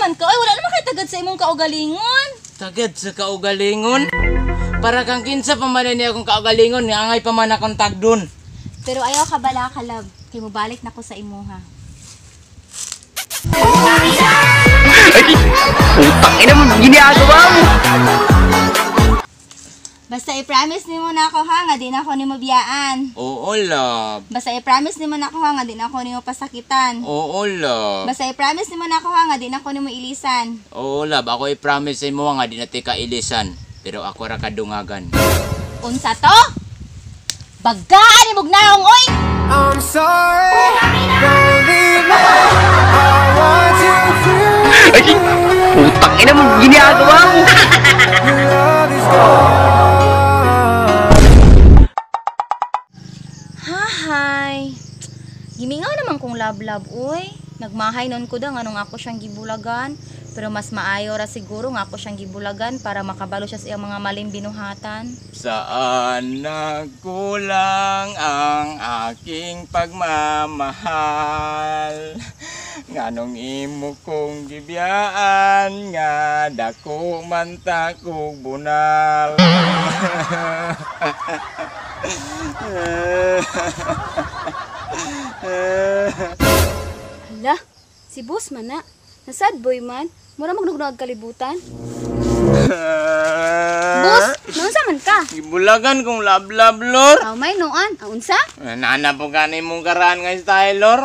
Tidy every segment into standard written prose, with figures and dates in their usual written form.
naman ka? Ay, wala naman kayo tagad sa imong kaugalingon. Tagad sa kaugalingon? Para kang kinsa pa man niya akong kaugalingon, angay pa man akong tagdon. Pero ayaw ka bala ka, love. Kaya mo balik na ko sa imuha. Ay! Putang ina mo, ginagawa mo! Basta i-promise nimo na ako ha, nga di na ako nimo biyaan. Oo, love. Basta i-promise nimo na ako ha, nga di na ako nimo pasakitan. Oo, love. Basta i-promise nimo na ako ha, nga di na ako nimo ilisan. Oo, love. Ako i-promise sa mo nga di na ti ka ilisan. Pero ako ra kadungagan. Unsa to? Bagaan ni Bugnaong, oy! I'm sorry, don't leave me. I want you to. Ay! Putang ina mo, ginagawa mo! Your love is gone. Hahay. Gimingaw naman kong love, uy. Nagmahay nun ko da nga nung ako siyang gibulagan. Pero mas maayo ra siguro nga ako siyang gibulagan para makabalo siya sa iyang mga maling binuhatan. Saan nagkulang ang aking pagmamahal? Nganong imo kong gibiyaan nga dako man ta kog bunal. Hala, si boss man na. Nasad boy man. Mura magdugnog kalibutan. Boss, naunsa man ka? Gibulagan kong love, lor. Aw may noan. Unsa? Nana po kanay mong karaan nga style, lor.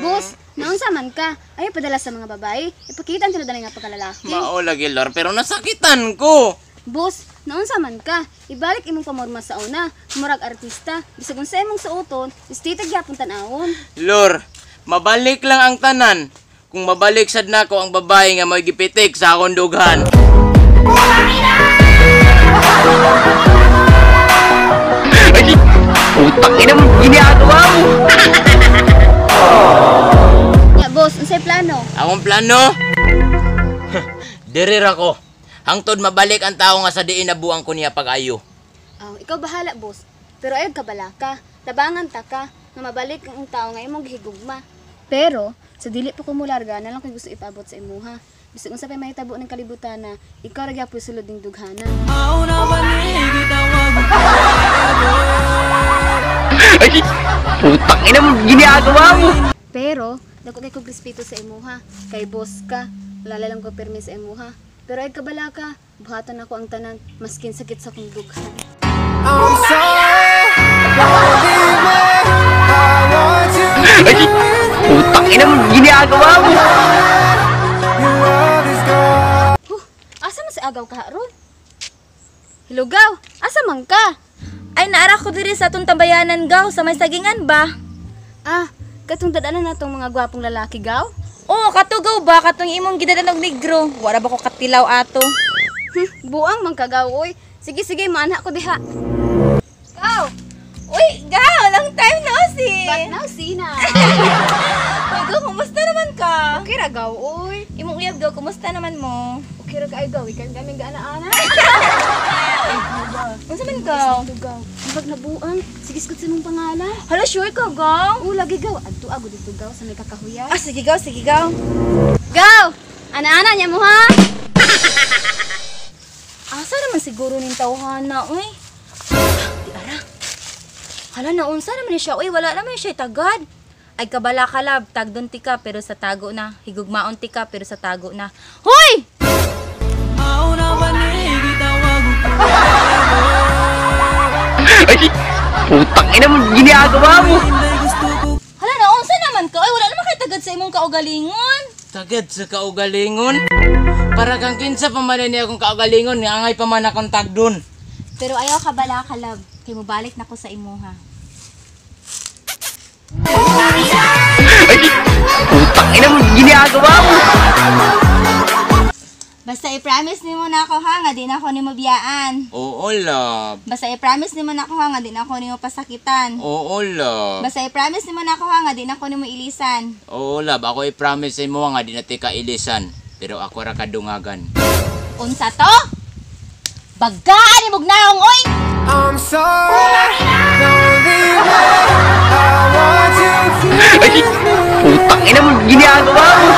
Boss, naunsa man ka? Ay padala sa mga babae. Ipakita nila dali nga pagkalalaki. Mao lagi, lor, pero nasakitan ko. Boss, naunsa man ka? Ibalik imong pamorma sa una. Murag artista. Bisag unsa imong suoton, istitag gyapon tan-awon. Lor, mabalik lang ang tanan. Kung mabalik sad nako ang babae nga may gipitik sa akong dughan. Ay! Putang ina mo, ginagawa mo! Ya boss, unsay plano? Akong plano? Dirir ako. Hangtod mabalik ang tao nga sa diin nabuang ko niya pag-ayo. Aw, ikaw bahala boss. Pero ayog ka bala ka. Tabangan ta ka na mabalik ang tao nga imong gihigugma. Pero sa dili pa ko mularga na lang kay gusto ipaabot sa imuha. Bisag unsa pay mahitabo ng kalibutan na ikaw ra gyapon sulod ning dughana. Ay! Putang ina mo, ginagawa mo! Pero dako kay kog respeto sa imuha. Kay boss ka, wala lang ko permis sa imuha. Pero ay kabala ka, buhatan ako ang tanan maskin sakit sa kong dughan. I'm sorry, don't leave me. I want you to. Ay! Putang ina mo, ginagawa mo! Your love is gone. Asa man si agaw ka ron? Hello gaw, asa man ka? Ay, naara ko diri sa atong tambayanan, gaw, sa may sagingan ba? Ah, katong dadanan natong mga gwapong lalaki gaw? Oo, katugaw ba? Katong imong gidadanog negro. Wala ba ko katilaw ato? Buang man ka gaw oy. Sige sige, maana ko diha. Gaw! Uy, gaw! Long time no see! But now Sina. Uy, gaw, kumusta naman ka? Okay ra gaw oy. Imong uyab, gaw, kumusta naman mo? Okay ra kay gaw, ikan gaming gaana-ana. Unsa man gaw? Gaw. Pag nabuang, sige skut sa mong pangalan. Hala, sure ka, gaw? Oo, lagi gaw. Adto ako dito gaw sa may kakahuyay. Ah, sige, gaw, sige, gaw. Gaw! Ana-ana niya mo ha? Asa naman siguro ning tawhana, uy? Di ara. Hala, naunsa naman siya, uy, wala naman siya tagad. Ay, kabala ka, lab, tagdon ti ka, pero sa tago na. Higugmaon ti ka, pero sa tago na. Hoy! Ay! Putang ina mo, ginagawa mo! Hala, naunsa naman ka? Ay, wala naman kayo tagad sa imong kaugalingon. Tagad sa kaugalingon? Para kang kinsa pa man niya akong kaugalingon, angay pa man akong tagdon. Pero ayaw ka bala ka, love. Kaya mo balik na ko sa imuha. Ay! Putang ina mo, ginagawa mo! Basta i-promise nimo na ako ha, nga di na ako nimo biyaan. Oo, love. Basta i-promise nimo na ako ha, nga di na ako nimo pasakitan. Oo, love. Basta i-promise nimo na ako ha, nga di na ako nimo ilisan. Oo, love. Ako i-promise sa mo nga di na ti ka ilisan. Pero ako ra kadungagan. Unsa to? Bagaan ni Bugnaong, oy! I'm sorry, don't leave me. I want you to. Ay! Putang ina mo, ginagawa mo!